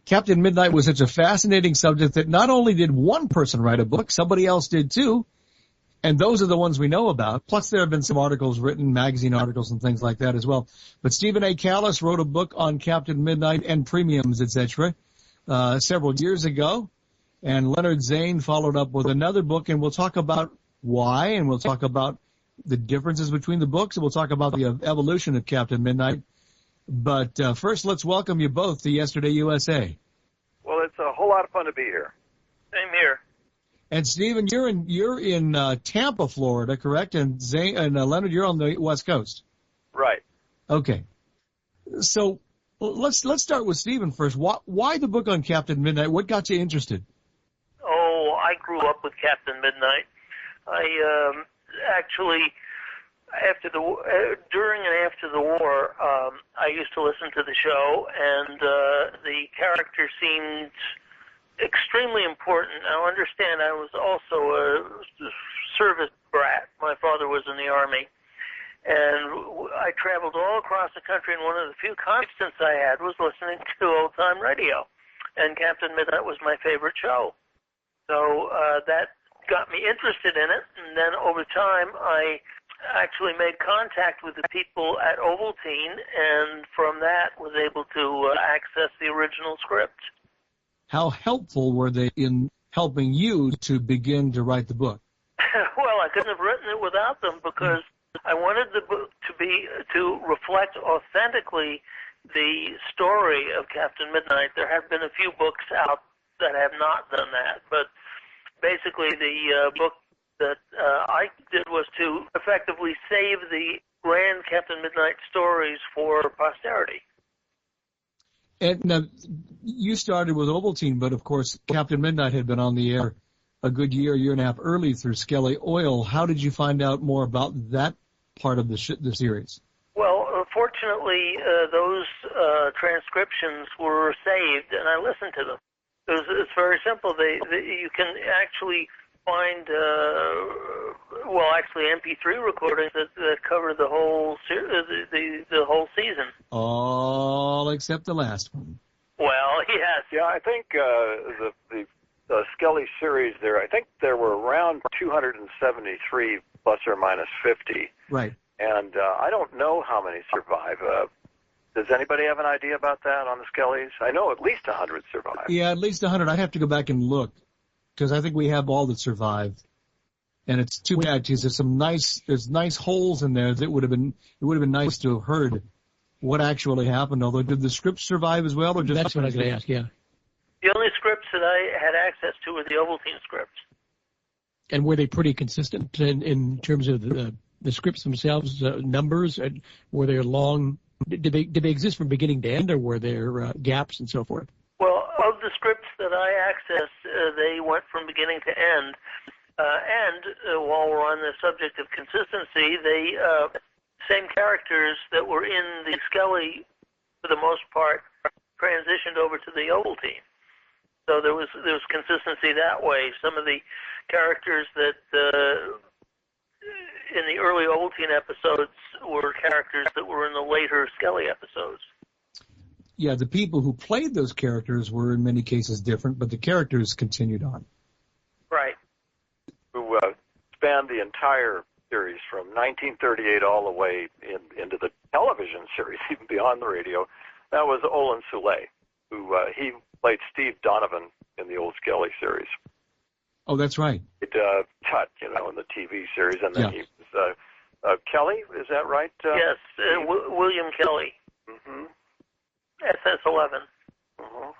Captain Midnight was such a fascinating subject that not only did one person write a book, somebody else did too. And those are the ones we know about. Plus, there have been some articles written, magazine articles and things like that as well. But Stephen A. Callis wrote a book on Captain Midnight and premiums, etc., several years ago. And Leonard Zane followed up with another book, and we'll talk about why, and we'll talk about the differences between the books, and we'll talk about the evolution of Captain Midnight. But first, let's welcome you both to Yesterday USA. Well, it's a whole lot of fun to be here. Same here. And Stephen, you're in Tampa, Florida, correct? And Zane and Leonard, you're on the West Coast. Right. Okay. So let's start with Stephen first. Why the book on Captain Midnight? What got you interested? Oh, I grew up with Captain Midnight. I actually, during and after the war, I used to listen to the show, and the character seemed extremely important. Now, understand, I was also a service brat. My father was in the Army, and I traveled all across the country, and one of the few constants I had was listening to old-time radio, and Captain Midnight was my favorite show. So that got me interested in it, and then over time, I actually made contact with the people at Ovaltine, and from that was able to access the original script. How helpful were they in helping you to begin to write the book? Well, I couldn't have written it without them, because I wanted the book to reflect authentically the story of Captain Midnight. There have been a few books out that have not done that, but basically the book that I did was to effectively save the grand Captain Midnight stories for posterity. And now, you started with Ovaltine, but of course, Captain Midnight had been on the air a good year and a half early through Skelly Oil. How did you find out more about that part of the series? Well, fortunately, those transcriptions were saved, and I listened to them. It's very simple. You can actually find, MP3 recordings that cover the whole the whole season. All except the last one. Well, yes. Yeah, I think the Skelly series there, I think there were around 273 plus or minus 50. Right. And I don't know how many survive. Does anybody have an idea about that on the Skellys? I know at least 100 survive. Yeah, at least 100. I'd have to go back and look, because I think we have all that survived. And it's too bad, because there's nice holes in there that it would have been nice to have heard what actually happened. Although, did the scripts survive as well, or just? That's what I was going to ask. Yeah. The only scripts that I had access to were the Ovaltine scripts. And were they pretty consistent in terms of the scripts themselves, numbers? Were they long? Did they exist from beginning to end, or were there gaps and so forth? Well, of the scripts that I accessed, they went from beginning to end. While we're on the subject of consistency, the same characters that were in the Skelly, for the most part, transitioned over to the Ovaltine. So there was consistency that way. Some of the characters that in the early Ovaltine episodes were characters that were in the later Skelly episodes. Yeah, the people who played those characters were in many cases different, but the characters continued on. Right. Who spanned the entire series from 1938 all the way into the television series, even beyond the radio. That was Olin Soule, who he played Steve Donovan in the old Skelly series. Oh, that's right. Tut, in the TV series, and then he was Kelly. Is that right? Yes, William Kelly. Mm-hmm. SS-11. Mm-hmm.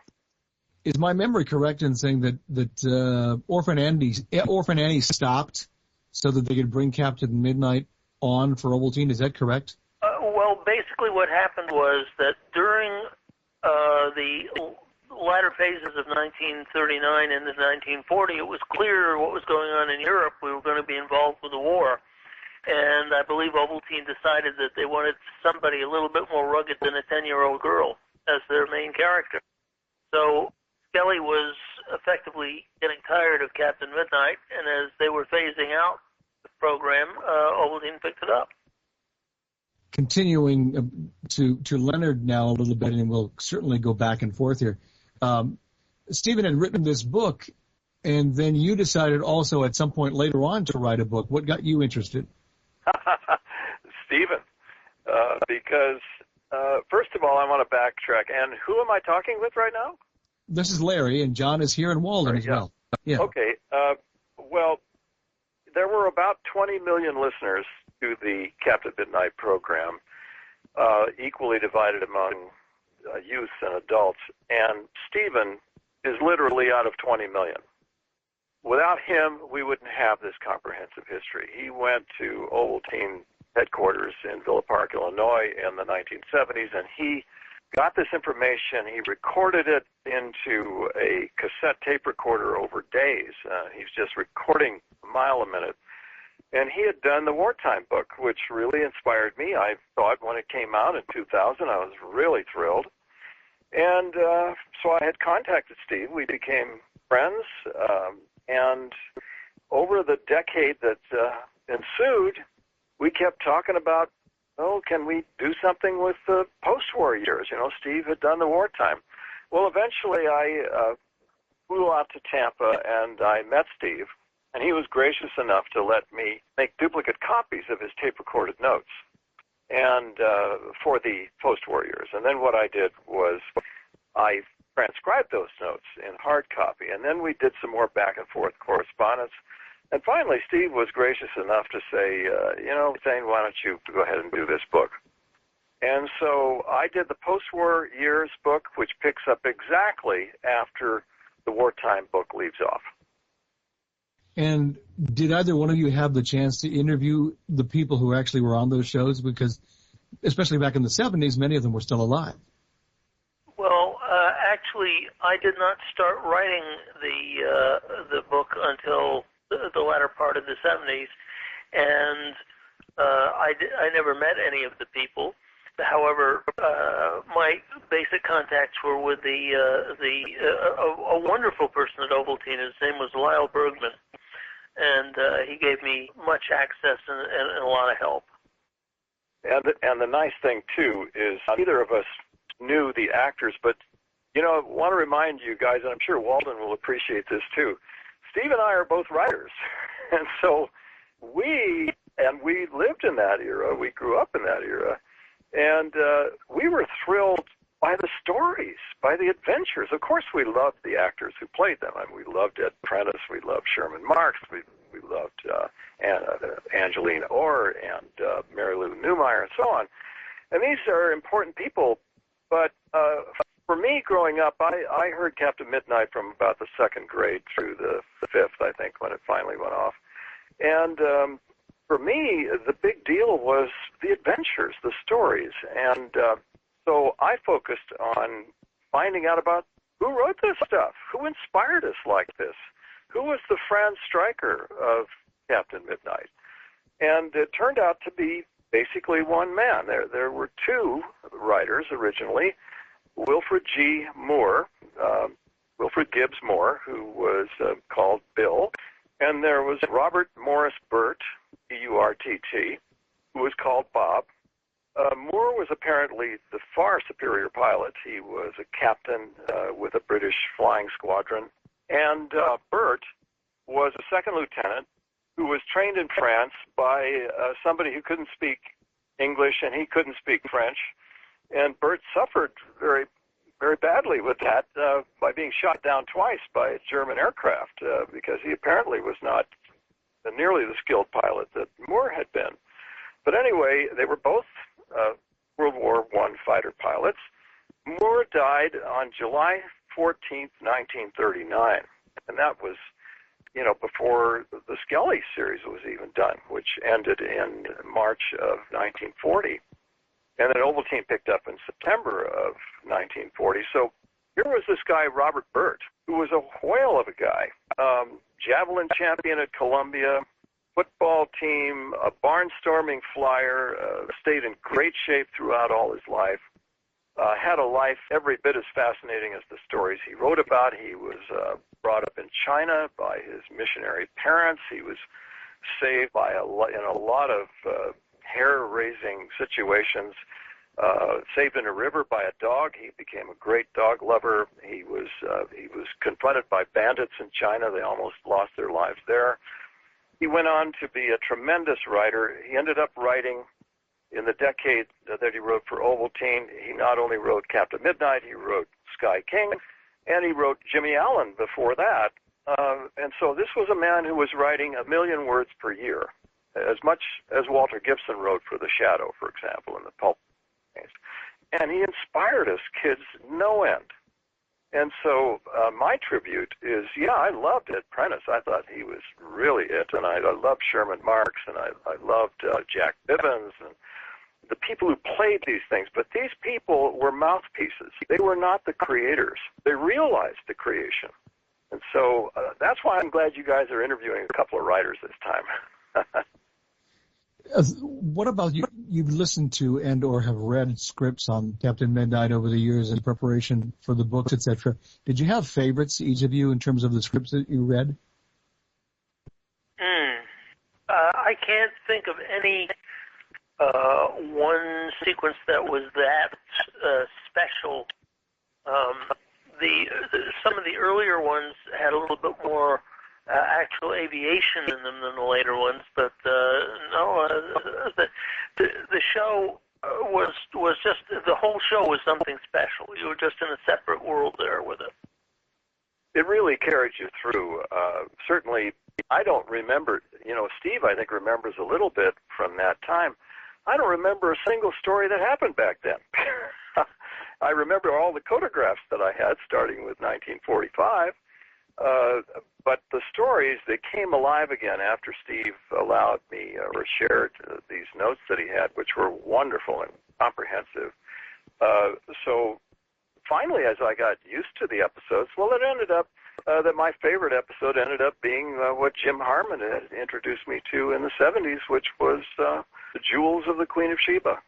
Is my memory correct in saying that Orphan Annie stopped so that they could bring Captain Midnight on for Ovaltine? Is that correct? Well, basically what happened was that during the latter phases of 1939 into 1940, it was clear what was going on in Europe. We were going to be involved with the war. And I believe Ovaltine decided that they wanted somebody a little bit more rugged than a 10-year-old girl as their main character. So Skelly was effectively getting tired of Captain Midnight, and as they were phasing out the program, Ovaltine picked it up. Continuing to Leonard now a little bit, and we'll certainly go back and forth here. Stephen had written this book, and then you decided also at some point later on to write a book. What got you interested? Stephen, because first of all, I want to backtrack. And who am I talking with right now? This is Larry, and John is here in Walden as well. Yeah. Okay. Well, there were about 20 million listeners to the Captain Midnight program, equally divided among youth and adults. And Stephen is literally out of 20 million. Without him, we wouldn't have this comprehensive history. He went to Ovaltine headquarters in Villa Park, Illinois in the 1970s, and he got this information. He recorded it into a cassette tape recorder over days. He's just recording a mile a minute. And he had done the wartime book, which really inspired me. I thought when it came out in 2000, I was really thrilled. And so I had contacted Steve. We became friends. And over the decade that ensued, we kept talking about, oh, can we do something with the post-war years? You know, Steve had done the wartime. Well, eventually I flew out to Tampa and I met Steve, and he was gracious enough to let me make duplicate copies of his tape-recorded notes and for the post-war years. And then what I did was I transcribed those notes in hard copy, and then we did some more back-and-forth correspondence. And finally, Steve was gracious enough to say, you know, Zane, why don't you go ahead and do this book? And so I did the post-war years book, which picks up exactly after the wartime book leaves off. And did either one of you have the chance to interview the people who actually were on those shows? Because, especially back in the 70s, many of them were still alive. Well, actually, I did not start writing the book until the latter part of the 70s, and I never met any of the people. However, my basic contacts were with a wonderful person at Ovaltine. His name was Lyle Bergman, and he gave me much access and a lot of help. And the nice thing, too, is neither of us knew the actors, but, you know, I want to remind you guys, and I'm sure Walden will appreciate this, too, Steve and I are both writers, and so we lived in that era. We grew up in that era, and we were thrilled by the stories, by the adventures. Of course, we loved the actors who played them. I mean, we loved Ed Prentice, we loved Sherman Marks, we loved Angeline Orr and Mary Lou Newmeyer, and so on. And these are important people, but for me, growing up, I heard Captain Midnight from about the second grade through the fifth, I think, when it finally went off. And for me, the big deal was the adventures, the stories. And so I focused on finding out about who wrote this stuff, who inspired us like this, who was the Franz Stryker of Captain Midnight. And it turned out to be basically one man. There were two writers originally, Wilfred G. Moore, Wilfred Gibbs Moore, who was called Bill, and there was Robert Morris Burt, B-U-R-T-T, who was called Bob. Moore was apparently the far superior pilot. He was a captain with a British flying squadron, and Burt was a second lieutenant who was trained in France by somebody who couldn't speak English and he couldn't speak French. And Burt suffered very, very badly with that by being shot down twice by a German aircraft because he apparently was not nearly the skilled pilot that Moore had been. But anyway, they were both World War I fighter pilots. Moore died on July 14th, 1939, and that was, you know, before the Skelly series was even done, which ended in March of 1940. And then Ovaltine picked up in September of 1940. So here was this guy, Robert Burt, who was a whale of a guy, javelin champion at Columbia, football team, a barnstorming flyer, stayed in great shape throughout all his life, had a life every bit as fascinating as the stories he wrote about. He was brought up in China by his missionary parents. He was saved by in a lot of hair-raising situations saved in a river by a dog. He became a great dog lover. He was confronted by bandits in China. They almost lost their lives there. He went on to be a tremendous writer. He ended up writing in the decade that he wrote for Ovaltine. He not only wrote Captain Midnight, he wrote Sky King, and he wrote Jimmy Allen before that. And so this was a man who was writing 1 million words per year, as much as Walter Gibson wrote for The Shadow, for example, in the pulp. And he inspired us kids no end. And so my tribute is, yeah, I loved Ed Prentice. I thought he was really it. And I loved Sherman Marks, and I loved Jack Bivens, and the people who played these things. But these people were mouthpieces. They were not the creators. They realized the creation. And so that's why I'm glad you guys are interviewing a couple of writers this time. What about you? You've listened to and or have read scripts on Captain Midnight over the years in preparation for the books, etc. Did you have favorites, each of you, in terms of the scripts that you read? I can't think of any one sequence that was that special. Some of the earlier ones had a little bit more actual aviation in them than the later ones, but no, the show was just, the whole show was something special. You were just in a separate world there with it. It really carried you through. Certainly, I don't remember, Steve, I think, remembers a little bit from that time. I don't remember a single story that happened back then. I remember all the photographs that I had starting with 1945. But the stories, they came alive again after Steve allowed me or shared these notes that he had, which were wonderful and comprehensive. So finally, as I got used to the episodes, well, it ended up that my favorite episode ended up being what Jim Harmon had introduced me to in the 70s, which was The Jewels of the Queen of Sheba.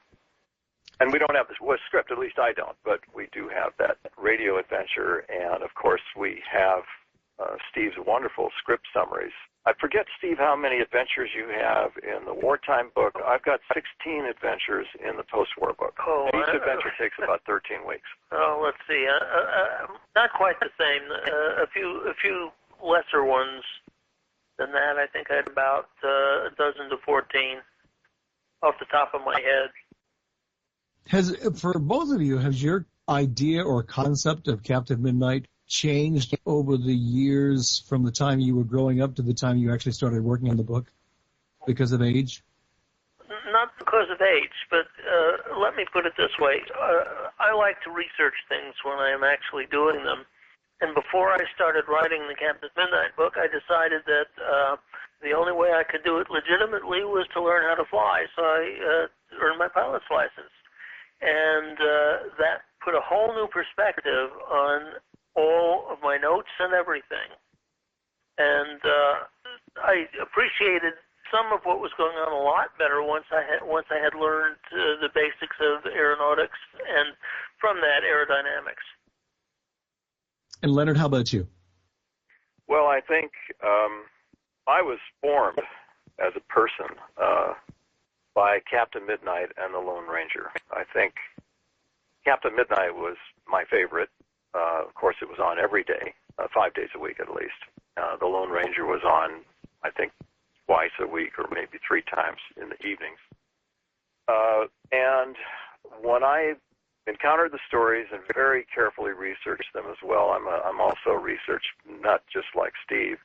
And we don't have this script, at least I don't, but we do have that radio adventure, and of course we have Steve's wonderful script summaries. I forget, Steve, how many adventures you have in the wartime book. I've got 16 adventures in the post-war book. Oh, each adventure takes about 13 weeks. Oh, let's see. Not quite the same. A few lesser ones than that. I think I had about a dozen to 14 off the top of my head. For both of you, has your idea or concept of Captain Midnight changed over the years from the time you were growing up to the time you actually started working on the book because of age? Not because of age, but let me put it this way. I like to research things when I am actually doing them. And before I started writing the Captain Midnight book, I decided that the only way I could do it legitimately was to learn how to fly. So I earned my pilot's license. And that put a whole new perspective on all of my notes and everything. And I appreciated some of what was going on a lot better once I had learned the basics of aeronautics and from that aerodynamics. And Leonard, how about you? Well, I think I was formed as a person by Captain Midnight and the Lone Ranger. I think Captain Midnight was my favorite. Of course, it was on every day, 5 days a week at least. The Lone Ranger was on, I think, twice a week or maybe 3 times in the evenings. And when I encountered the stories and very carefully researched them as well, I'm also a research nut just like Steve.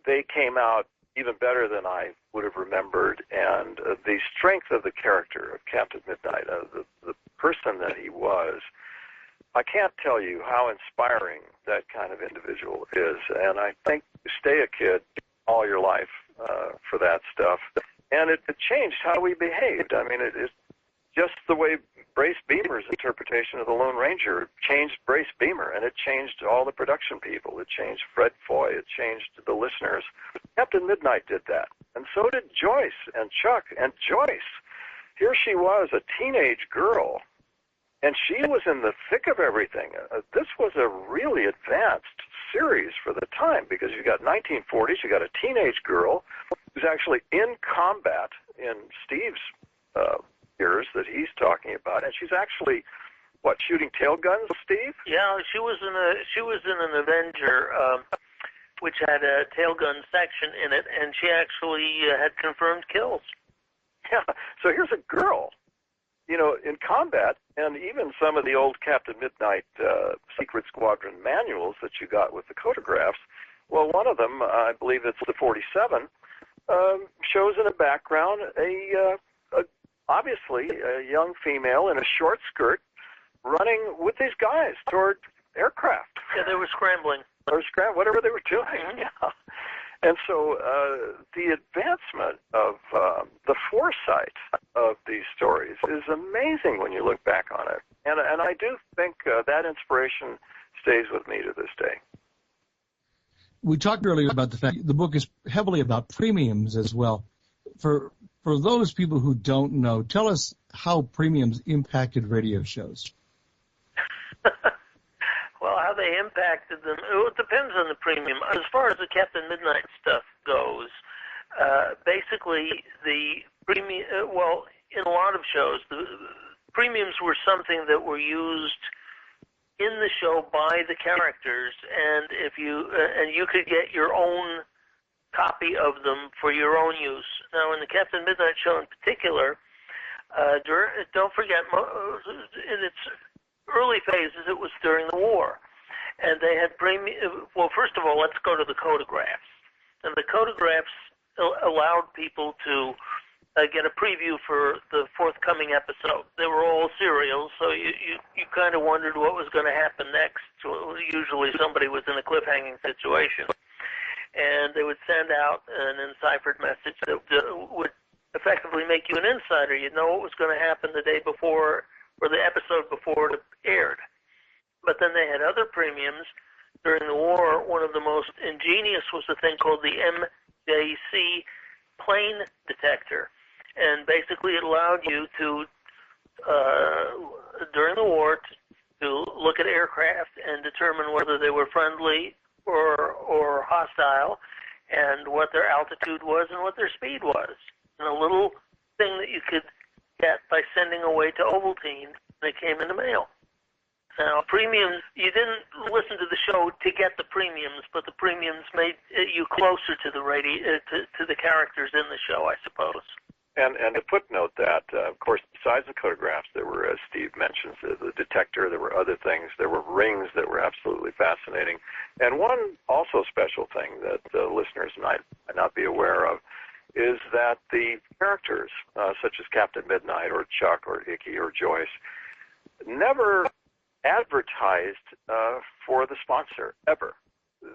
They came out even better than I would have remembered, and the strength of the character of Captain Midnight, the person that he was, I can't tell you how inspiring that kind of individual is, and I think you stay a kid all your life for that stuff, and it changed how we behaved. I mean, it's just the way Brace Beamer's interpretation of the Lone Ranger changed Brace Beamer, and it changed all the production people. It changed Fred Foy. It changed the listeners. Captain Midnight did that, and so did Joyce and Chuck and Joyce. Here she was, a teenage girl, and she was in the thick of everything. This was a really advanced series for the time because you got 1940s, you got a teenage girl who's actually in combat in Steve's years that he's talking about, and she's actually, what, shooting tail guns, Steve? Yeah, she was in an Avenger, which had a tail gun section in it, and she actually had confirmed kills. Yeah, so here's a girl, in combat, and even some of the old Captain Midnight Secret Squadron manuals that you got with the photographs, well, one of them, I believe it's the 47, shows in the background obviously a young female in a short skirt running with these guys toward aircraft. Yeah, they were scrambling. Or whatever they were doing. Mm-hmm. Yeah. And so the advancement of the foresight of these stories is amazing when you look back on it. And I do think that inspiration stays with me to this day. We talked earlier about the fact the book is heavily about premiums as well. For those people who don't know, tell us how premiums impacted radio shows. Well, how they impacted them, it depends on the premium. As far as the Captain Midnight stuff goes, basically the premium, in a lot of shows, the premiums were something that were used in the show by the characters, and you could get your own copy of them for your own use. Now, in the Captain Midnight show in particular, don't forget, in its early phases, it was during the war, and they had well, first of all, let's go to the photographs, and the photographs allowed people to get a preview for the forthcoming episode. They were all serials, so you kind of wondered what was going to happen next. Usually somebody was in a cliffhanging situation, and they would send out an enciphered message that would effectively make you an insider. You'd know what was going to happen the day before or the episode before it aired. But then they had other premiums. During the war, one of the most ingenious was a thing called the MJC plane detector. And basically it allowed you to, during the war, to look at aircraft and determine whether they were friendly or hostile, and what their altitude was and what their speed was. And a little thing that you could get by sending away to Ovaltine, they came in the mail. Now, premiums, you didn't listen to the show to get the premiums, but the premiums made you closer to the to the characters in the show, I suppose. And to footnote that, of course, besides the photographs, there were, as Steve mentions, the detector, there were other things, there were rings that were absolutely fascinating. And one also special thing that listeners might not be aware of is that the characters, such as Captain Midnight or Chuck or Icky or Joyce, never advertised for the sponsor, ever.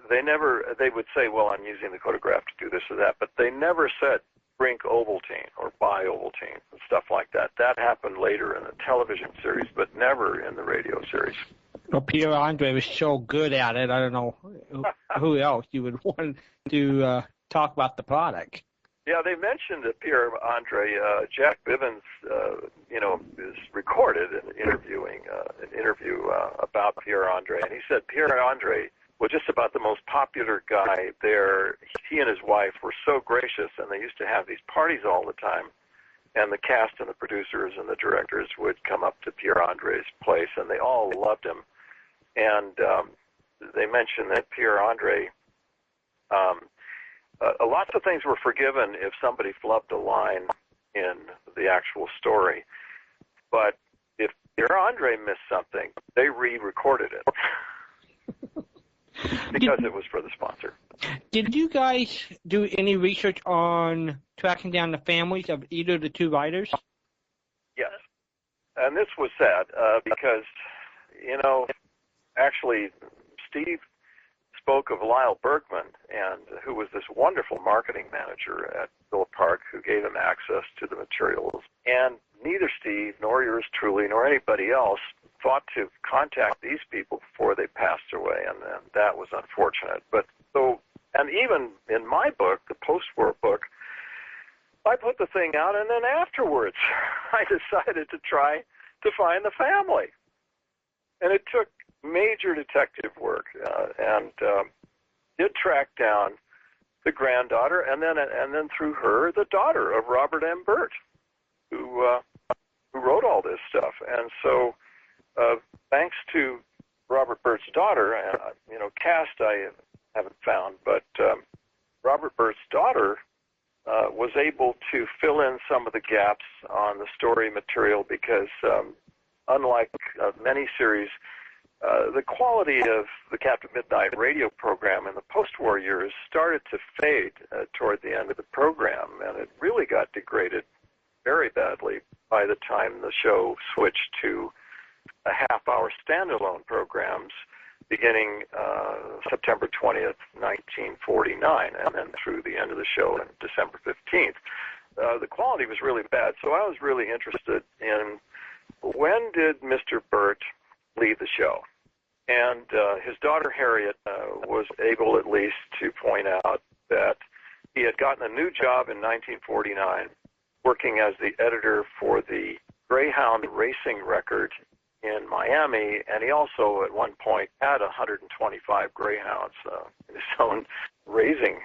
They would say, well, I'm using the photograph to do this or that, but they never said, drink Ovaltine or buy Ovaltine and stuff like that. That happened later in the television series, but never in the radio series. Well, Pierre Andre was so good at it, I don't know who else you would want to talk about the product. Yeah, they mentioned that Pierre Andre, Jack Bivens, is recorded in an interview about Pierre Andre, and he said Pierre Andre was just about the most popular guy there. He and his wife were so gracious, and they used to have these parties all the time, and the cast and the producers and the directors would come up to Pierre Andre's place, and they all loved him. And they mentioned that Pierre Andre, lots of things were forgiven if somebody flubbed a line in the actual story. But if Pierre Andre missed something, they re-recorded it because it was for the sponsor. Did you guys do any research on tracking down the families of either of the two writers? Yes. And this was sad because, actually, Steve spoke of Lyle Bergman, and who was this wonderful marketing manager at Phillip Park who gave him access to the materials. And neither Steve nor yours truly nor anybody else thought to contact these people before they passed away, and that was unfortunate. But and even in my book, the post-war book, I put the thing out, and then afterwards I decided to try to find the family. And it took major detective work, and did track down the granddaughter, and then through her, the daughter of Robert M. Burt, who who wrote all this stuff. And so, thanks to Robert Burt's daughter, cast I haven't found, but Robert Burt's daughter was able to fill in some of the gaps on the story material because, unlike many series, the quality of the Captain Midnight radio program in the post-war years started to fade toward the end of the program, and it really got degraded very badly by the time the show switched to a half-hour standalone programs beginning September 20th, 1949, and then through the end of the show on December 15th. The quality was really bad, so I was really interested in when did Mr. Burt leave the show? And his daughter Harriet was able at least to point out that he had gotten a new job in 1949 working as the editor for the Greyhound Racing Record in Miami, and he also at one point had 125 greyhounds in his own raising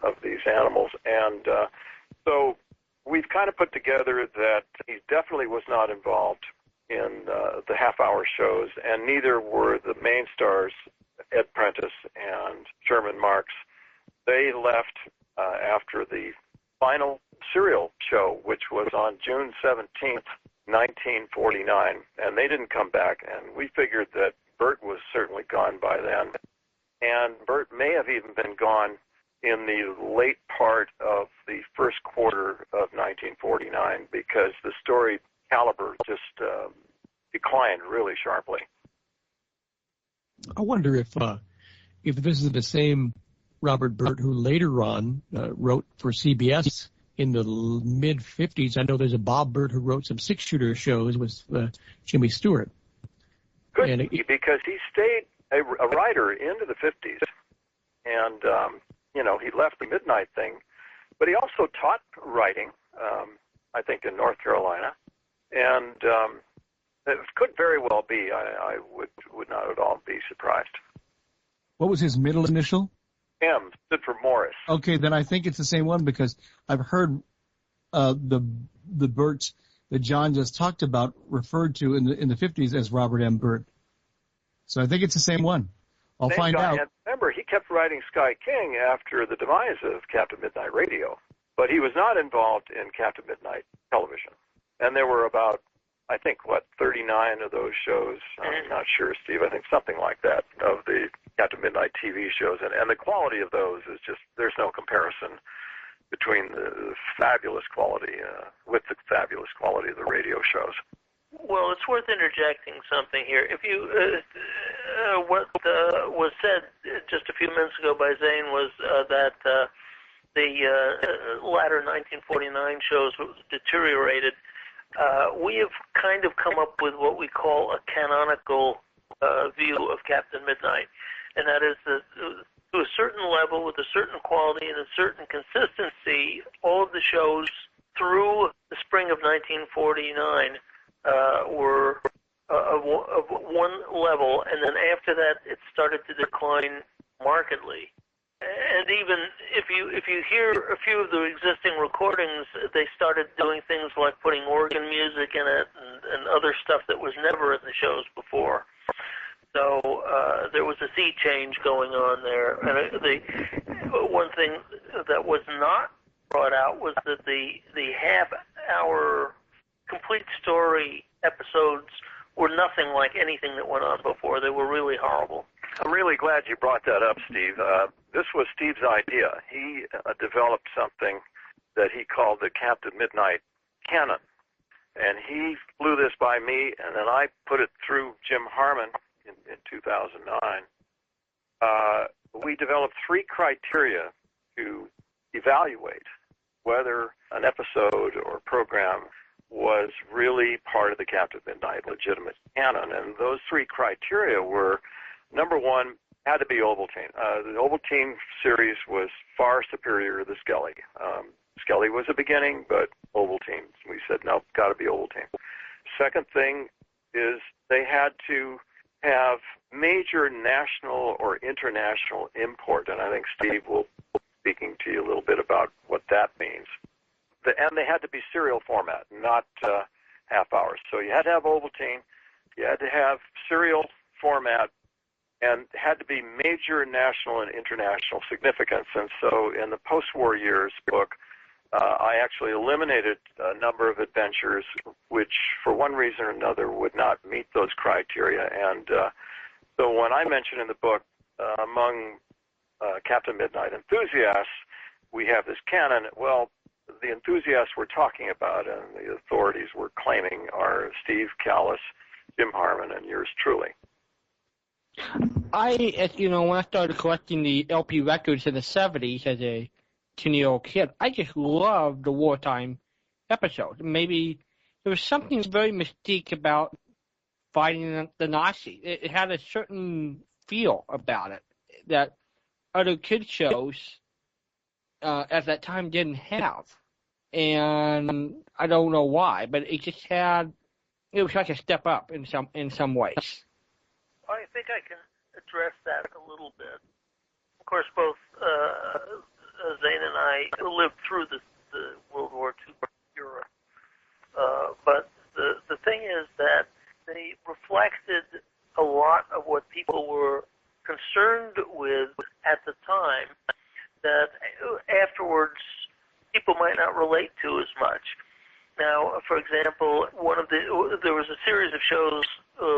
of these animals. And so we've kind of put together that he definitely was not involved in the half-hour shows, and neither were the main stars, Ed Prentice and Sherman Marks. They left after the final serial show, which was on June 17th, 1949, and they didn't come back, and we figured that Burt was certainly gone by then, and Burt may have even been gone in the late part of the first quarter of 1949 because the story caliber just declined really sharply. I wonder if this is the same Robert Burt who later on wrote for CBS in the mid-50s. I know there's a Bob Burt who wrote some six-shooter shows with Jimmy Stewart. Could be, because he stayed a writer into the 50s, and, he left the Midnight thing, but he also taught writing, I think, in North Carolina, and it could very well be. I would not at all be surprised. What was his middle initial? M stood for Morris. Okay, then I think it's the same one because I've heard the Burts that John just talked about referred to in the 50s as Robert M. Burt. So I think it's the same one. I'll find out. And remember, he kept writing Sky King after the demise of Captain Midnight Radio, but he was not involved in Captain Midnight television. And there were about, I think, 39 of those shows. I'm not sure, Steve. I think something like that of the Captain Midnight TV shows. And the quality of those is just, there's no comparison between the fabulous quality with the fabulous quality of the radio shows. Well, it's worth interjecting something here. If you, what was said just a few minutes ago by Zane was that the latter 1949 shows deteriorated. We have kind of come up with what we call a canonical view of Captain Midnight, and that is that to a certain level, with a certain quality and a certain consistency, all of the shows through the spring of 1949 were of one level, and then after that it started to decline markedly. And even if you hear a few of the existing recordings, they started doing things like putting organ music in it and other stuff that was never in the shows before. So there was a sea change going on there. And one thing that was not brought out was that the half-hour complete story episodes were nothing like anything that went on before. They were really horrible. I'm really glad you brought that up, Steve. This was Steve's idea. He developed something that he called the Captain Midnight canon. And he flew this by me, and then I put it through Jim Harmon in 2009. We developed 3 criteria to evaluate whether an episode or program was really part of the Captain Midnight legitimate canon. And those 3 criteria were, number 1, had to be Ovaltine. The Ovaltine series was far superior to the Skelly. Skelly was a beginning, but Ovaltine, we said, no, got to be Ovaltine. Second thing is they had to have major national or international import, and I think Steve will be speaking to you a little bit about what that means. And they had to be serial format, not half hours. So you had to have Ovaltine, you had to have serial format, and had to be major national and international significance. And so in the post-war years book, I actually eliminated a number of adventures which, for one reason or another, would not meet those criteria. And so when I mention in the book, among Captain Midnight enthusiasts, we have this canon. Well, the enthusiasts we're talking about and the authorities we're claiming are Steve Callis, Jim Harmon, and yours truly. When I started collecting the LP records in the 70s as a 10-year-old kid, I just loved the wartime episodes. Maybe there was something very mystique about fighting the Nazis. It had a certain feel about it that other kids shows at that time didn't have. And I don't know why, but it was like a step up in some ways. I think I can address that a little bit. Of course, both Zane and I lived through the World War II era. But the thing is that they reflected a lot of what people were concerned with at the time that afterwards people might not relate to as much. Now, for example, there was a series of shows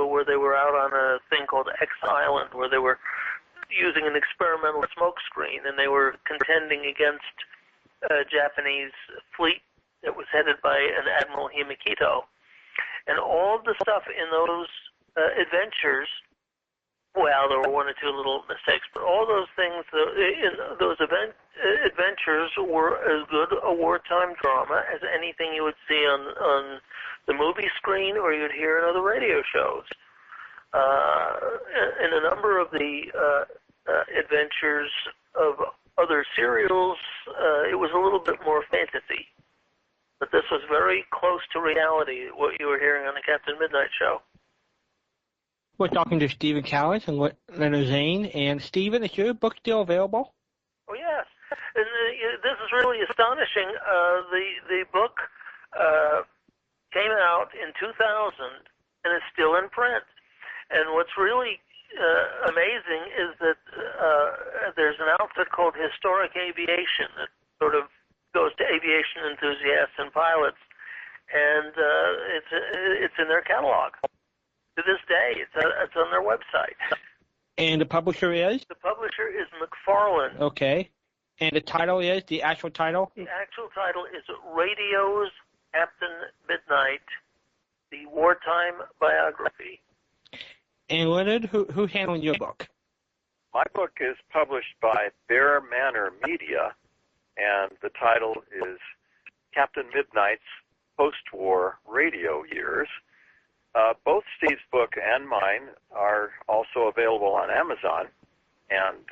where they were out on a thing called X Island, where they were using an experimental smoke screen, and they were contending against a Japanese fleet that was headed by an Admiral Himakito. And all the stuff in those adventures, well, there were one or two little mistakes, but all those things in those adventures were as good a wartime drama as anything you would see on the movie screen or you'd hear in other radio shows. In a number of the adventures of other serials, it was a little bit more fantasy. But this was very close to reality, what you were hearing on the Captain Midnight show. We're talking to Stephen Callis and Leonard Zane. And Stephen, is your book still available? Oh, yes. And this is really astonishing. The book came out in 2000 and is still in print. And what's really amazing is that there's an outfit called Historic Aviation that sort of goes to aviation enthusiasts and pilots, and it's in their catalog. To this day, it's on their website. And the publisher is? The publisher is McFarlane. Okay. And the title is, the actual title? The actual title is Radio's Captain Midnight, the Wartime Biography. And Leonard, who handled your book? My book is published by BearManor Media, and the title is Captain Midnight's Post-War Radio Years. Both Steve's book and mine are also available on Amazon. And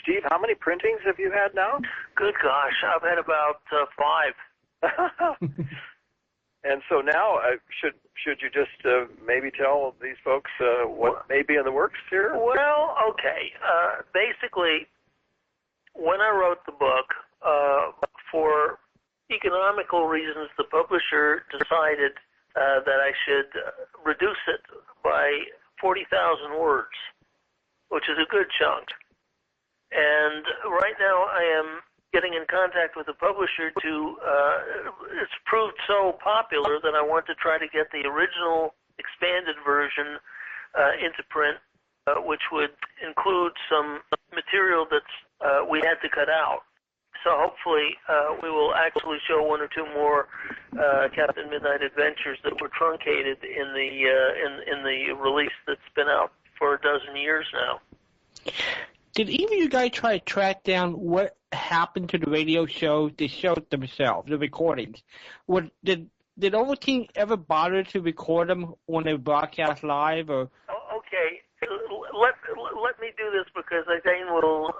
Steve, how many printings have you had now? Good gosh, I've had about 5. And so now, should you just maybe tell these folks what may be in the works here? Well, okay. Basically, when I wrote the book, for economical reasons, the publisher decided that I should reduce it by 40,000 words, which is a good chunk. And right now I am getting in contact with the publisher to, it's proved so popular that I want to try to get the original expanded version into print, which would include some material that's we had to cut out. So hopefully we will actually show one or two more Captain Midnight adventures that were truncated in the release that's been out for a dozen years now. Did either of you guys try to track down what happened to the radio shows, the shows themselves, the recordings? Did Ovaltine ever bother to record them when they broadcast live? Or? Okay, let me do this because Zane will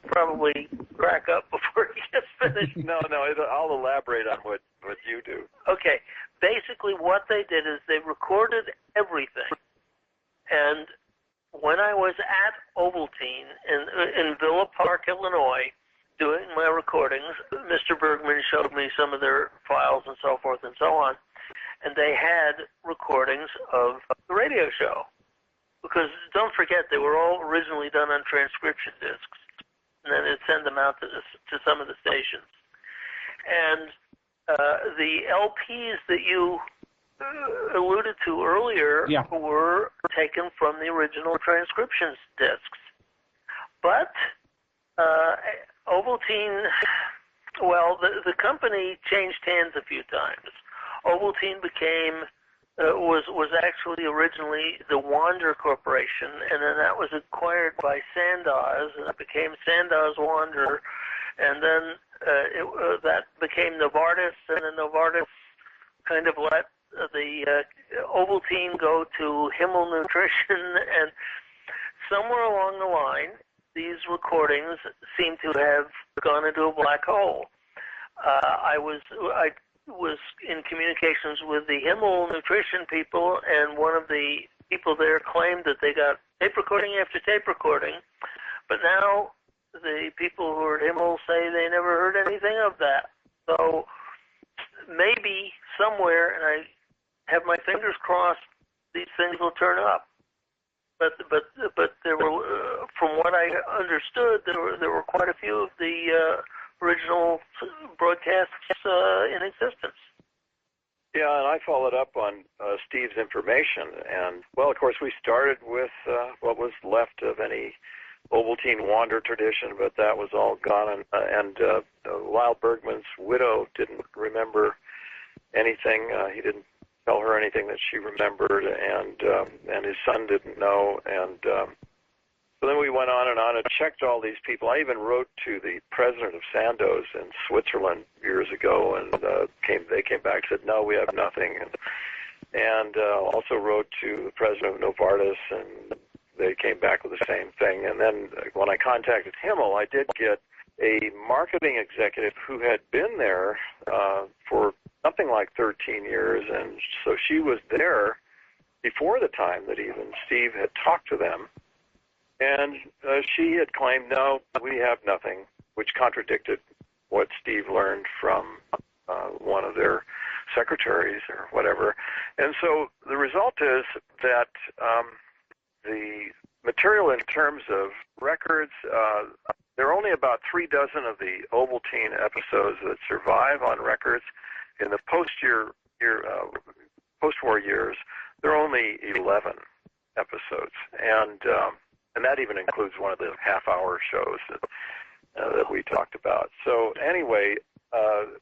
probably crack up before he gets finished. No, I'll elaborate on what you do. Okay, basically what they did is they recorded everything, and when I was at Ovaltine in Villa Park, Illinois, doing my recordings, Mr. Bergman showed me some of their files and so forth and so on. and they had recordings of the radio show. Because don't forget, they were all originally done on transcription discs, and then they'd send them out to some of the stations. And the LPs that you alluded to earlier were taken from the original transcription discs. But Ovaltine, well, the company changed hands a few times. Ovaltine was actually originally the Wander Corporation, and then that was acquired by Sandoz, and it became Sandoz Wander, and then that became Novartis, and then Novartis kind of let the Ovaltine go to Himmel Nutrition, and somewhere along the line, these recordings seem to have gone into a black hole. I was in communications with the Himmel Nutrition people, and one of the people there claimed that they got tape recording after tape recording, but now the people who are at Himmel say they never heard anything of that. So maybe somewhere, and I have my fingers crossed, these things will turn up. But there were, from what I understood, there were quite a few of the original broadcasts in existence. Yeah, and I followed up on Steve's information, and well, of course, we started with what was left of any Ovaltine Wander tradition, but that was all gone, and Lyle Bergman's widow didn't remember anything. He didn't tell her anything that she remembered, and his son didn't know, and so then we went on and checked all these people. I even wrote to the president of Sandoz in Switzerland years ago, and they came back and said, no, we have nothing, and also wrote to the president of Novartis, and they came back with the same thing. And then when I contacted Himmel, I did get a marketing executive who had been there for something like 13 years, and so she was there before the time that even Steve had talked to them, and she had claimed, no, we have nothing, which contradicted what Steve learned from one of their secretaries or whatever. And so the result is that the material in terms of records, there are only about 36 of the Ovaltine episodes that survive on records. In the post-war years, there are only 11 episodes, and that even includes one of the half-hour shows that we talked about. So anyway,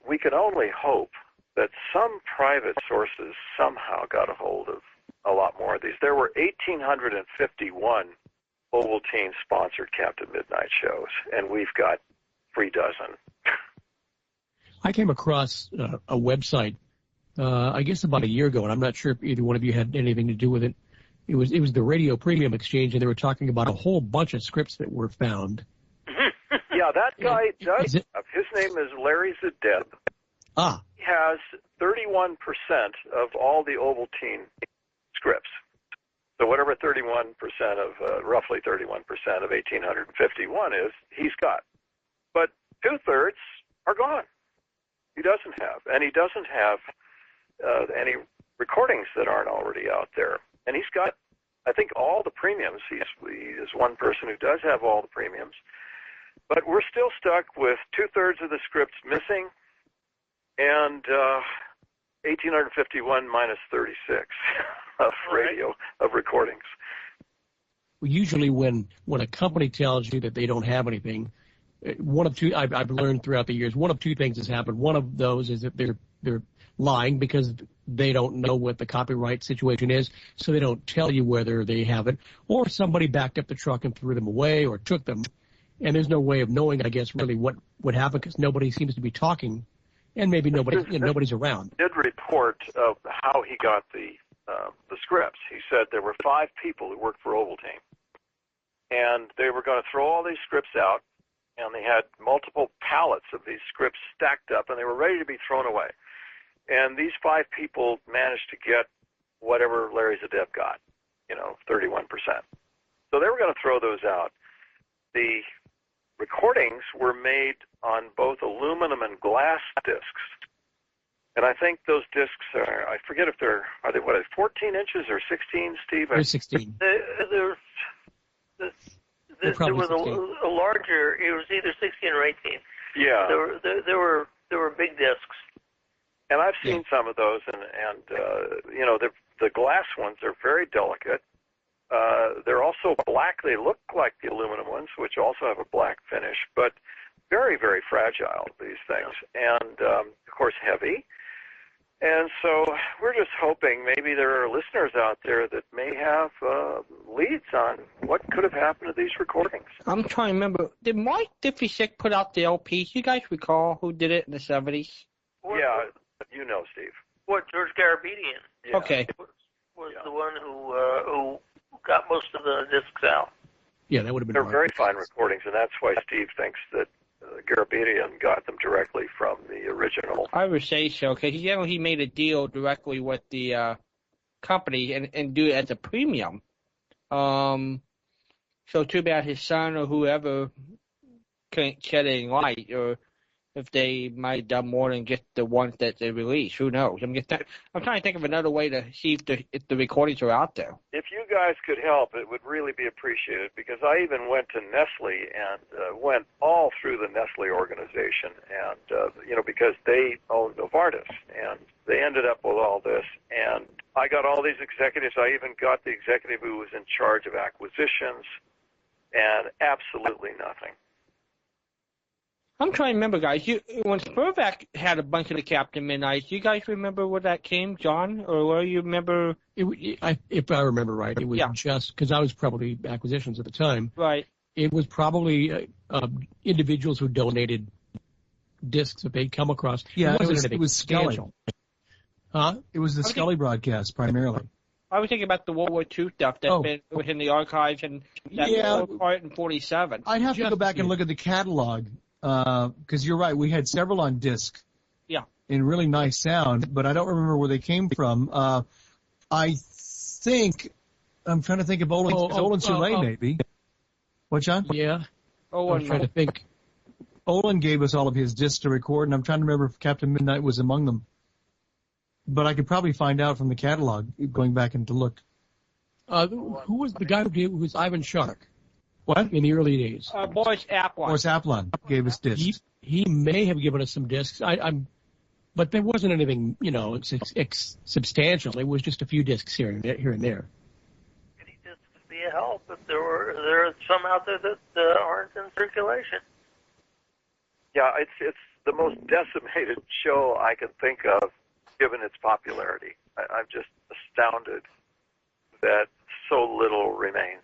we can only hope that some private sources somehow got a hold of a lot more of these. There were 1,851 Ovaltine-sponsored Captain Midnight shows, and we've got 36. I came across a website, I guess about a year ago, and I'm not sure if either one of you had anything to do with it. It was the Radio Premium Exchange, and they were talking about a whole bunch of scripts that were found. Yeah, that guy does. His name is Larry Zadeb. Ah. He has 31% of all the Ovaltine scripts. So whatever 31% of, roughly 31% of 1,851 is, he's got. But 2/3 are gone. He doesn't have. And he doesn't have any recordings that aren't already out there. And he's got, I think, all the premiums. He is one person who does have all the premiums. But we're still stuck with 2/3 of the scripts missing, and 1,851 minus 36 of of recordings. Well, usually when a company tells you that they don't have anything, one of two, I've learned throughout the years, one of two things has happened. One of those is that they're lying because they don't know what the copyright situation is, so they don't tell you whether they have it, or somebody backed up the truck and threw them away or took them, and there's no way of knowing, I guess, really what happened because nobody seems to be talking, and maybe nobody's around. He did report of how he got the scripts. He said there were 5 people who worked for Ovaltine, and they were going to throw all these scripts out, and they had multiple pallets of these scripts stacked up, and they were ready to be thrown away. And these 5 people managed to get whatever Larry Zadeb got, 31%. So they were going to throw those out. The recordings were made on both aluminum and glass discs. And I think those discs are, I forget if are they 14 inches or 16, Steve? They're 16. There was a larger, it was either 16 or 18. Yeah. There were big discs. And I've seen some of those, and you know, the glass ones are very delicate. They're also black. They look like the aluminum ones, which also have a black finish, but very, very fragile, these things. And, of course, heavy. And so we're just hoping maybe there are listeners out there that may have leads on what could have happened to these recordings. I'm trying to remember. Did Mike Diffie Sick put out the LPs? You guys recall who did it in the 70s? Yeah, you know, Steve. What, George Garabedian? Yeah. Okay. Was the one who got most of the discs out. Yeah, that would have been. They're very fine recordings, and that's why Steve thinks that Garabedian got them directly from the original. I would say so, because he made a deal directly with the company and do it as a premium. So too bad his son or whoever couldn't shed any light, or if they might have done more than just the ones that they released. Who knows? I'm trying to think of another way to see if the recordings are out there. If you guys could help, it would really be appreciated, because I even went to Nestle and went all through the Nestle organization, and you know, because they own Novartis, and they ended up with all this, and I got all these executives. I even got the executive who was in charge of acquisitions, and absolutely nothing. I'm trying to remember, guys. When Spurvac had a bunch of the Captain Midnights, do you guys remember where that came, John? Or where you remember? If I remember right, it was just because I was probably acquisitions at the time. Right. It was probably individuals who donated discs that they'd come across. Yeah, it was Scully. Huh? It was the Scully broadcast primarily. I was thinking about the World War II stuff that's been within the archives and that part in 47. I'd have to go back and look at the catalog. Because you're right, we had several on disc. Yeah. In really nice sound, but I don't remember where they came from. I think I'm trying to think of Olin Soule, maybe. What, John? Yeah. I'm trying to think. Olin gave us all of his discs to record, and I'm trying to remember if Captain Midnight was among them. But I could probably find out from the catalog, going back and to look. Who was the guy who was Ivan Shark? What? In the early days. Boris Aplon. Boris Aplon gave us discs. He may have given us some discs. But there wasn't anything, substantial. It was just a few discs here and there. Any discs would be a help if there are some out there that aren't in circulation. Yeah, it's the most decimated show I can think of, given its popularity. I'm just astounded that so little remains.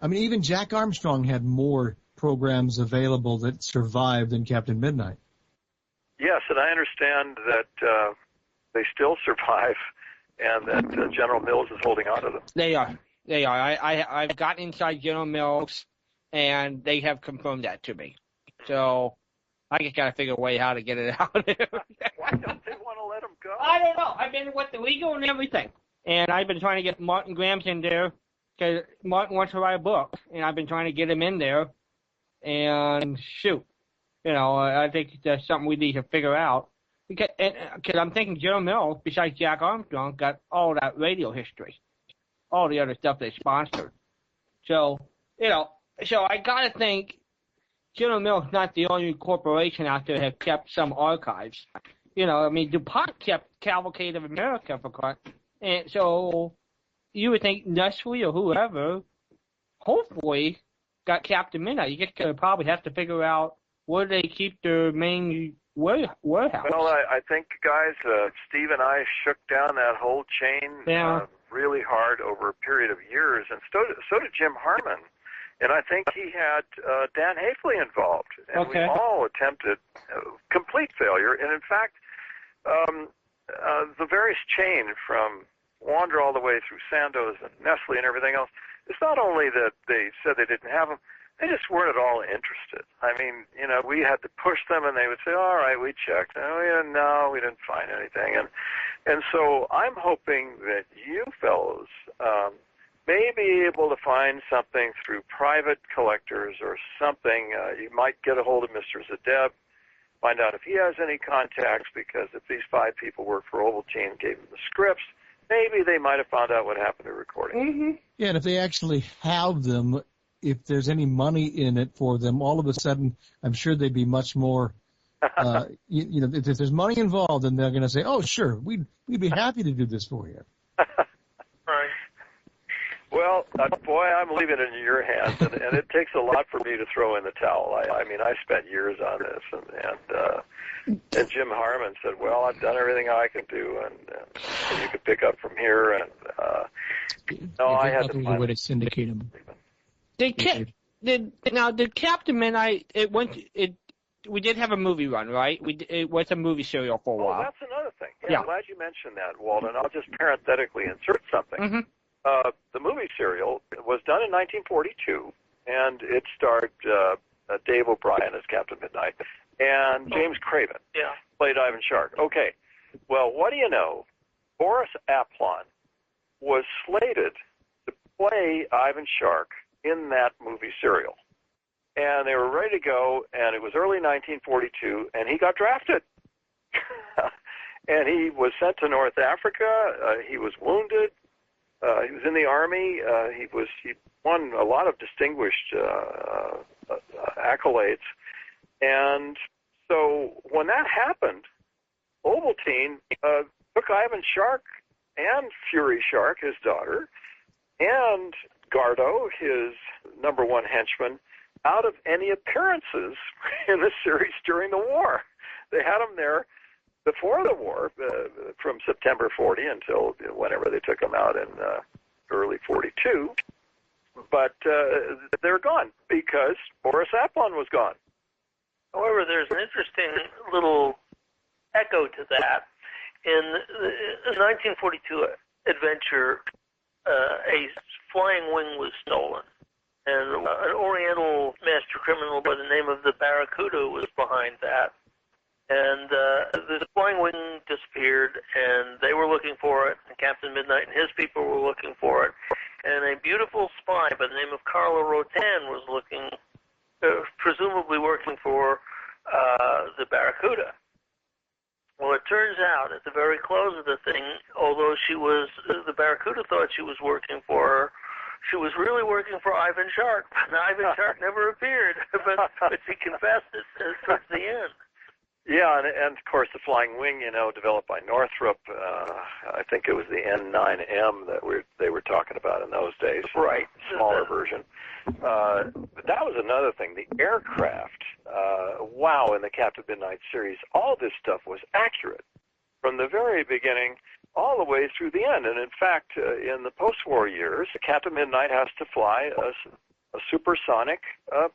I mean, even Jack Armstrong had more programs available that survived than Captain Midnight. Yes, and I understand that they still survive, and that General Mills is holding on to them. They are. I've got inside General Mills, and they have confirmed that to me. So I just got to figure a way how to get it out of there. Why don't they want to let them go? I don't know. I've been with the legal and everything, and I've been trying to get Martin Grams in there. Because Martin wants to write a book, and I've been trying to get him in there. And shoot, I think that's something we need to figure out. Because I'm thinking General Mills, besides Jack Armstrong, got all that radio history, all the other stuff they sponsored. So, so I got to think General Mills is not the only corporation out there that have kept some archives. DuPont kept Cavalcade of America for Christ. And so you would think Nestle or whoever, hopefully, got Captain Midnight. You just probably have to figure out where they keep their main warehouse. Well, I think, guys, Steve and I shook down that whole chain really hard over a period of years, and so did Jim Harmon. And I think he had Dan Hafley involved. And we all attempted complete failure. And, in fact, the various chain from Wander all the way through Sandoz and Nestle and everything else, it's not only that they said they didn't have them, they just weren't at all interested. I mean, we had to push them, and they would say, all right, we checked. No, we didn't find anything. And so I'm hoping that you fellows may be able to find something through private collectors or something. You might get a hold of Mr. Zadeb find out if he has any contacts, because if these 5 people work for Ovaltine and gave him the scripts, maybe they might have found out what happened to recording. Mm-hmm. Yeah, and if they actually have them, if there's any money in it for them, all of a sudden, I'm sure they'd be much more, you know, if there's money involved, then they're going to say, oh, sure, we'd be happy to do this for you. Right. Well, boy, I'm leaving it in your hands, and it takes a lot for me to throw in the towel. I mean, I spent years on this, and Jim Harmon said, well, I've done everything I can do, and you could pick up from here, and no, I had to find a way to syndicate them. Did Captain Midnight? We did have a movie run, right? It was a movie serial for a while. Oh, that's another thing. Yeah, I'm glad you mentioned that, Walden. I'll just parenthetically insert something. Mm-hmm. The movie serial was done in 1942, and it starred Dave O'Brien as Captain Midnight, and James Craven played Ivan Shark. Okay, well, what do you know? Boris Aplon was slated to play Ivan Shark in that movie serial. And they were ready to go, and it was early 1942, and he got drafted. And he was sent to North Africa. He was wounded. He was in the Army. He won a lot of distinguished accolades. And so when that happened, Ovaltine took Ivan Shark and Fury Shark, his daughter, and Gardo, his number 1 henchman, out of any appearances in the series during the war. They had him there before the war, from September 40 until whenever they took him out in early 42. But they're gone because Boris Aplon was gone. However, there's an interesting little echo to that. In the 1942 adventure, a flying wing was stolen, and an Oriental master criminal by the name of the Barracuda was behind that. And the flying wing disappeared, and they were looking for it, and Captain Midnight and his people were looking for it. And a beautiful spy by the name of Carla Rotan was looking, presumably working for the Barracuda. Well, it turns out at the very close of the thing, although the Barracuda thought she was working for her, she was really working for Ivan Shark. And Ivan Shark never appeared, but she confessed it towards the end. Yeah, and of course the Flying Wing, developed by Northrop. I think it was the N9M that they were talking about in those days. Right. Smaller version. But that was another thing. The aircraft, wow, in the Captain Midnight series, all this stuff was accurate from the very beginning all the way through the end. And in fact, in the post-war years, Captain Midnight has to fly a supersonic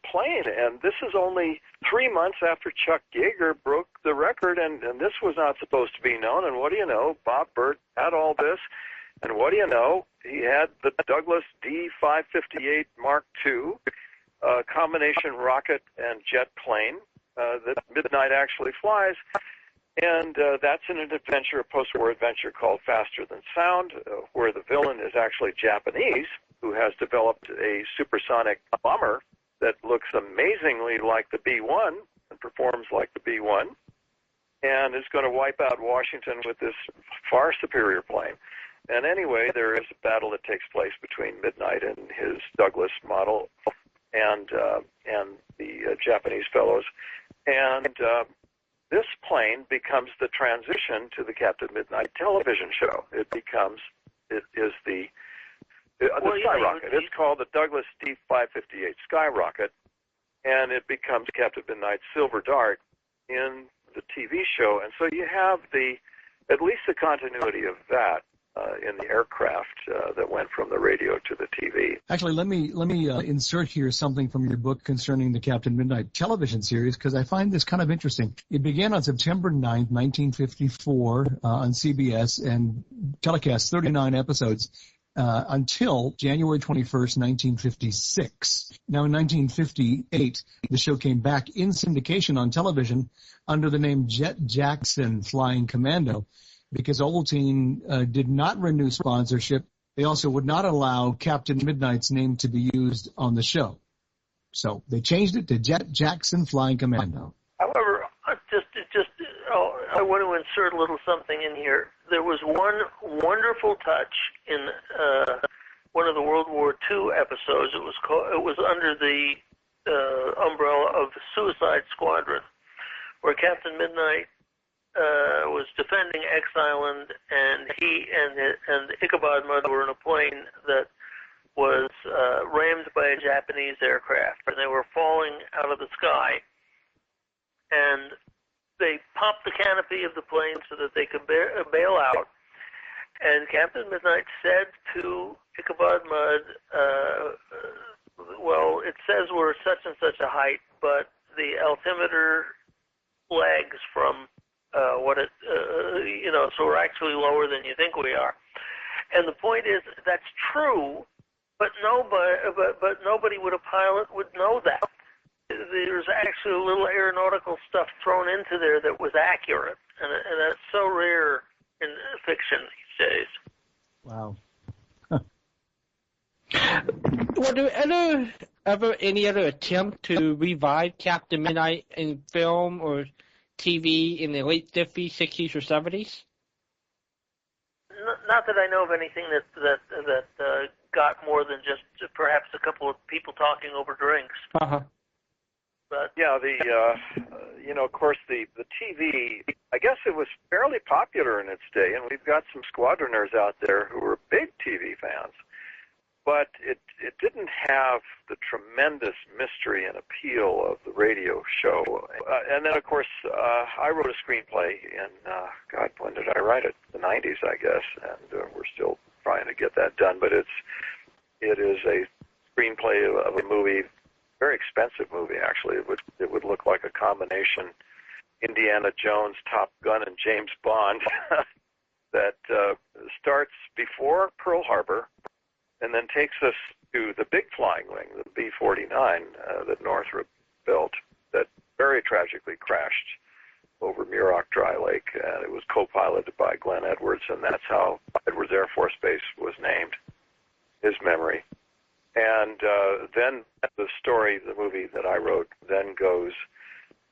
plane, and this is only 3 months after Chuck Yeager broke the record, and this was not supposed to be known. And what do you know? Bob Burt had all this, and what do you know? He had the Douglas D-558 Mark II, combination rocket and jet plane that Midnight actually flies, and that's in an adventure, a post-war adventure called Faster Than Sound, where the villain is actually Japanese, who has developed a supersonic bomber that looks amazingly like the B-1 and performs like the B-1, and is going to wipe out Washington with this far superior plane. And anyway, there is a battle that takes place between Midnight and his Douglas model and the Japanese fellows. And this plane becomes the transition to the Captain Midnight television show. It is the Skyrocket. It's called the Douglas D-558 Skyrocket, and it becomes Captain Midnight's Silver Dart in the TV show. And so you have at least the continuity of that in the aircraft that went from the radio to the TV. Actually, let me insert here something from your book concerning the Captain Midnight television series, because I find this kind of interesting. It began on September 9th, 1954 on CBS and telecast 39 episodes. Until January 21st, 1956. Now, in 1958, the show came back in syndication on television under the name Jet Jackson Flying Commando, because Ovaltine did not renew sponsorship. They also would not allow Captain Midnight's name to be used on the show. So they changed it to Jet Jackson Flying Commando. However, just I want to insert a little something in here. There was one wonderful touch in one of the World War II episodes. It was under the umbrella of the Suicide Squadron, where Captain Midnight was defending X Island, and he and Ichabod Mudd were in a plane that was rammed by a Japanese aircraft, and they were falling out of the sky. And they popped the canopy of the plane so that they could bail out. And Captain Midnight said to Ichabod Mudd, well, it says we're such and such a height, but the altimeter lags from so we're actually lower than you think we are. And the point is, that's true, but nobody with a pilot would know that. There's actually a little aeronautical stuff thrown into there that was accurate, and that's so rare in fiction these days. Wow. Were there ever any other attempt to revive Captain Midnight in film or TV in the late 50s, 60s, or 70s? Not that I know of anything that got more than just perhaps a couple of people talking over drinks. Uh-huh. But yeah, of course, the TV, I guess it was fairly popular in its day, and we've got some squadroners out there who were big TV fans. But it didn't have the tremendous mystery and appeal of the radio show. And then, of course, I wrote a screenplay in, when did I write it? The 90s, I guess, and we're still trying to get that done. But it is a screenplay of a movie, very expensive movie, actually. It would look like a combination Indiana Jones, Top Gun, and James Bond that starts before Pearl Harbor, and then takes us to the big flying wing, the B-49 that Northrop built, that very tragically crashed over Muroc Dry Lake. It was co-piloted by Glenn Edwards, and that's how Edwards Air Force Base was named, his memory. And then the story, the movie that I wrote, then goes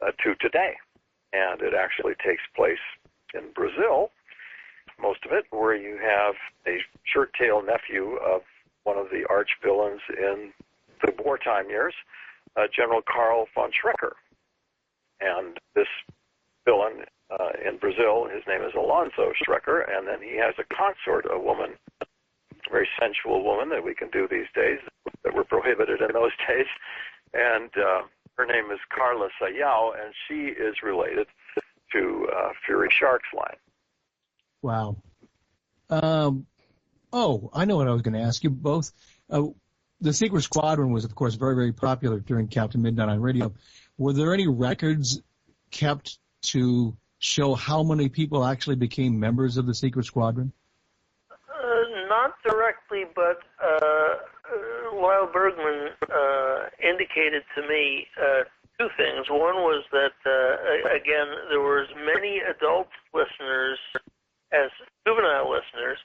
to today. And it actually takes place in Brazil, most of it, where you have a shirt-tailed nephew of one of the arch villains in the wartime years, General Karl von Schrecker. And this villain in Brazil, his name is Alonso Schrecker, and then he has a consort, a woman, a very sensual woman that we can do these days, that were prohibited in those days. And her name is Carla Sayao, and she is related to Fury Shark's line. Wow. I know what I was going to ask you both. The Secret Squadron was, of course, very, very popular during Captain Midnight on radio. Were there any records kept to show how many people actually became members of the Secret Squadron? Not directly, but Lyle Bergman indicated to me two things. One was that, again, there were as many adult listeners as juvenile listeners.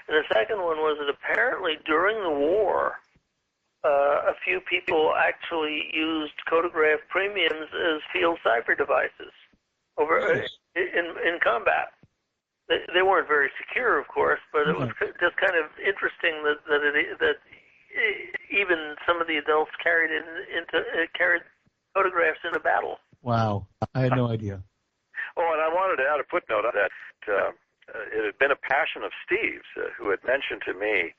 And the second one was that apparently during the war, a few people actually used Codograph premiums as field cipher devices in combat. They weren't very secure, of course, but it was just kind of interesting that even some of the adults carried photographs into battle. Wow, I had no idea. Oh, and I wanted to add a footnote on that. It had been a passion of Steve's, who had mentioned to me.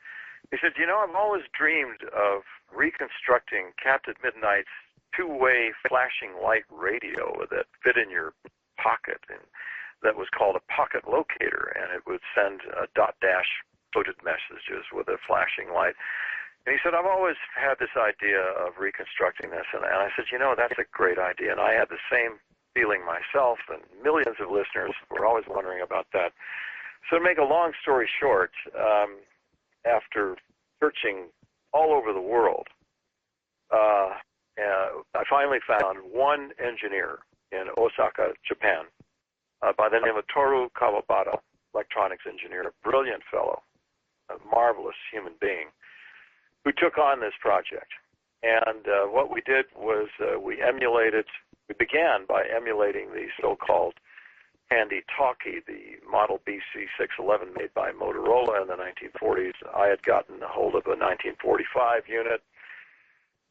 He said, I've always dreamed of reconstructing Captain Midnight's two-way flashing light radio that fit in your pocket, and that was called a pocket locator, and it would send dot-dash coded messages with a flashing light. And he said, I've always had this idea of reconstructing this. And I said, that's a great idea. And I had the same feeling myself, and millions of listeners were always wondering about that. So to make a long story short, after searching all over the world, I finally found one engineer in Osaka, Japan, by the name of Toru Kawabata, electronics engineer, a brilliant fellow, a marvelous human being, who took on this project. And what we did was we began by emulating the so-called handy-talkie, the model BC611 made by Motorola in the 1940s. I had gotten a hold of a 1945 unit,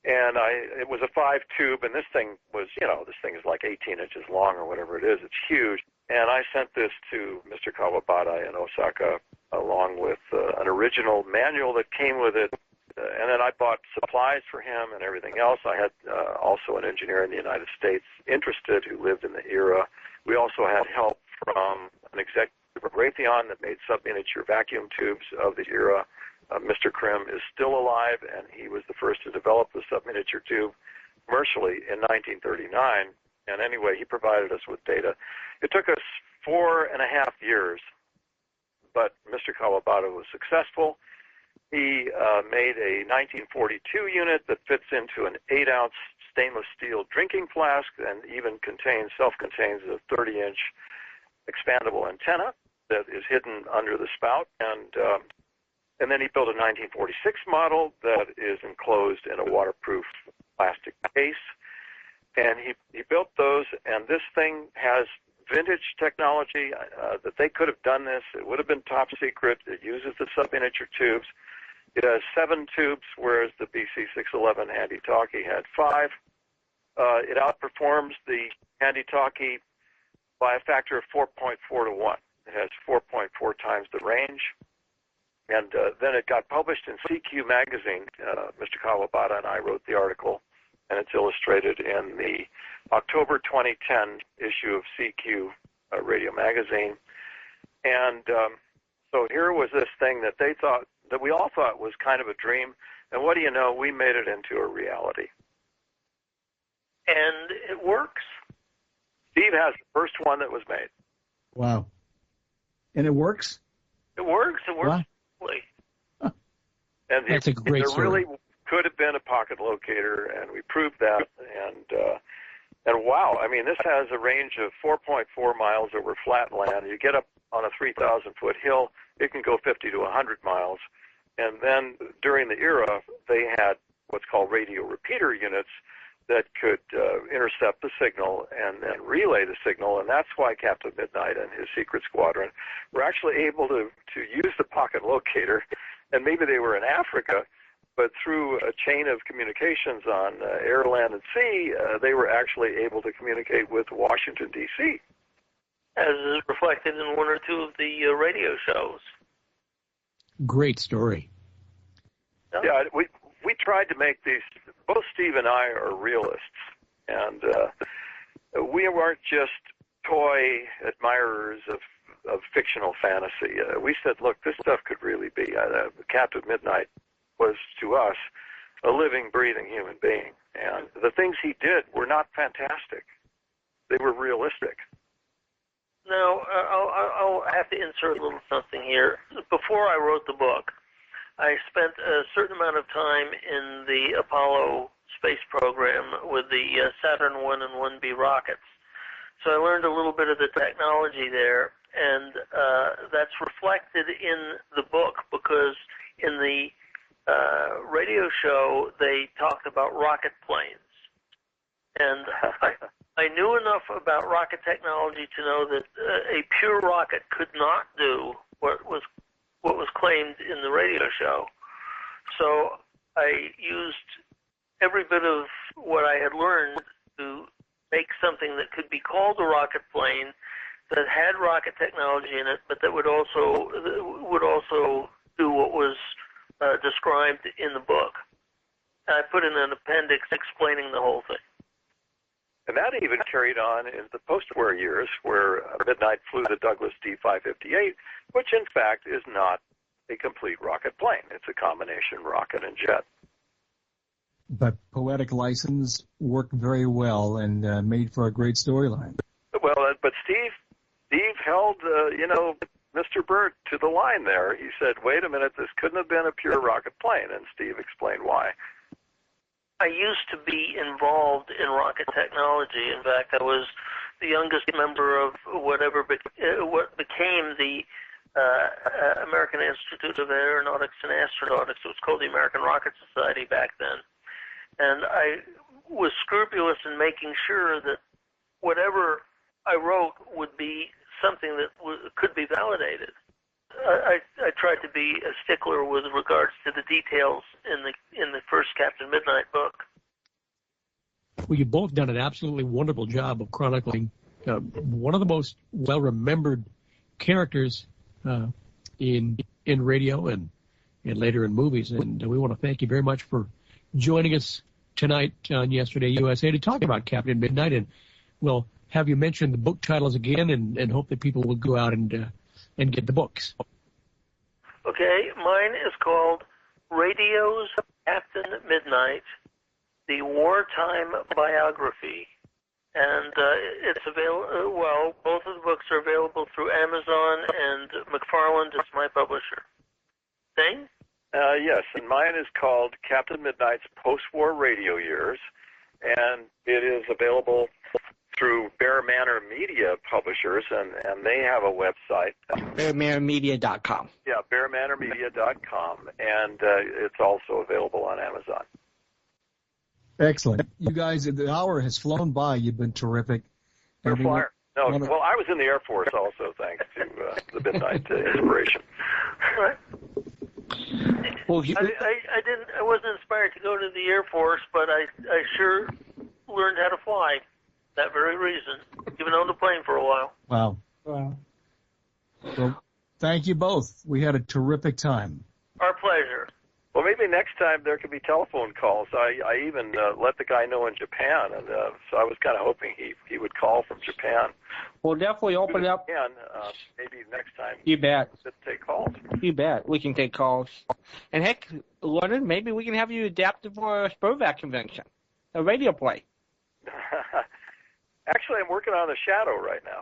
and it was a 5-tube, and this thing is like 18 inches long or whatever it is. It's huge. And I sent this to Mr. Kawabata in Osaka along with an original manual that came with it. And then I bought supplies for him and everything else. I had also an engineer in the United States interested who lived in the era. We also had help from an executive of Raytheon that made sub-miniature vacuum tubes of the era. Mr. Krim is still alive, and he was the first to develop the sub-miniature tube commercially in 1939. And anyway, he provided us with data. It took us 4.5 years, but Mr. Kawabata was successful. He made a 1942 unit that fits into an 8-ounce stainless steel drinking flask and even self-contains a 30-inch expandable antenna that is hidden under the spout. And then he built a 1946 model that is enclosed in a waterproof plastic case. And he built those, and this thing has vintage technology that they could have done this. It would have been top secret. It uses the sub-miniature tubes. It has 7 tubes, whereas the BC611 handy-talkie had 5. It outperforms the handy-talkie by a factor of 4.4 to 1. It has 4.4 times the range. And then it got published in CQ magazine. Mr. Kawabata and I wrote the article, and it's illustrated in the October 2010 issue of CQ radio magazine. And so here was this thing that we all thought was kind of a dream, and what do you know, we made it into a reality. And it works. Steve has the first one that was made. Wow. And it works? It works. It works. Wow. And that's a great there story. really could have been a pocket locator, and we proved that. And wow, I mean, this has a range of 4.4 miles over flat land. You get up on a 3,000-foot hill, it can go 50 to 100 miles. And then during the era, they had what's called radio repeater units that could intercept the signal and then relay the signal, and that's why Captain Midnight and his secret squadron were actually able to use the pocket locator, and maybe they were in Africa, but through a chain of communications on air, land, and sea, they were actually able to communicate with Washington, D.C. As is reflected in one or two of the radio shows. Great story. Yeah, we tried to make these. Both Steve and I are realists, and we weren't just toy admirers of fictional fantasy. We said, look, this stuff could really be. Captain Midnight was, to us, a living, breathing human being, and the things he did were not fantastic. They were realistic. Now, I'll have to insert a little something here. Before I wrote the book, I spent a certain amount of time in the Apollo space program with the Saturn 1 and 1B rockets. So I learned a little bit of the technology there, and that's reflected in the book because in the radio show they talked about rocket planes. And I knew enough about rocket technology to know that a pure rocket could not do what was claimed in the radio show. So I used every bit of what I had learned to make something that could be called a rocket plane that had rocket technology in it, but that would also do what was described in the book. I put in an appendix explaining the whole thing. And that even carried on in the post-war years where Midnight flew the Douglas D-558, which in fact is not a complete rocket plane. It's a combination rocket and jet. But poetic license worked very well and made for a great storyline. Well, but Steve held, Mr. Burt to the line there. He said, wait a minute, this couldn't have been a pure rocket plane, and Steve explained why. I used to be involved in rocket technology. In fact, I was the youngest member of what became the American Institute of Aeronautics and Astronautics. It was called the American Rocket Society back then. And I was scrupulous in making sure that whatever I wrote would be something that could be validated. I tried to be a stickler with regards to the details in the first Captain Midnight book. Well, you've both done an absolutely wonderful job of chronicling one of the most well-remembered characters in radio and later in movies. And we want to thank you very much for joining us tonight on Yesterday USA to talk about Captain Midnight. And we'll have you mention the book titles again and hope that people will go out and get the books. Okay, mine is called Radio's Captain Midnight, the Wartime Biography. And it's available, well, both of the books are available through Amazon, and McFarland is my publisher. Zane? Yes, and mine is called Captain Midnight's Post-War Radio Years, and it is available through BearManor Media publishers, and they have a website. BearManorMedia.com. Yeah, BearManorMedia.com, and it's also available on Amazon. Excellent. You guys, the hour has flown by. You've been terrific. Well, I was in the Air Force also, thanks to the Midnight Inspiration. Right. Well, I wasn't inspired to go to the Air Force, but I sure learned how to fly. That very reason. Even owned a plane for a while. Wow. Well, thank you both. We had a terrific time. Our pleasure. Well, maybe next time there could be telephone calls. I even let the guy know in Japan, and so I was kind of hoping he would call from Japan. We'll definitely open it up. Maybe next time. You bet. Take calls. You bet. We can take calls. And heck, Leonard, maybe we can have you adapted for a Spurvac convention, a radio play. Actually, I'm working on The Shadow right now.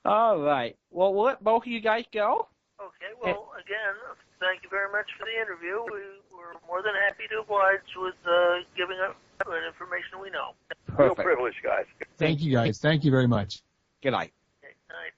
All right. Well, we'll let both of you guys go. Okay, well, again, thank you very much for the interview. We're more than happy to oblige with giving up information we know. Perfect. Real privilege, guys. Thank you, guys. Thank you very much. Good night. Okay, good night.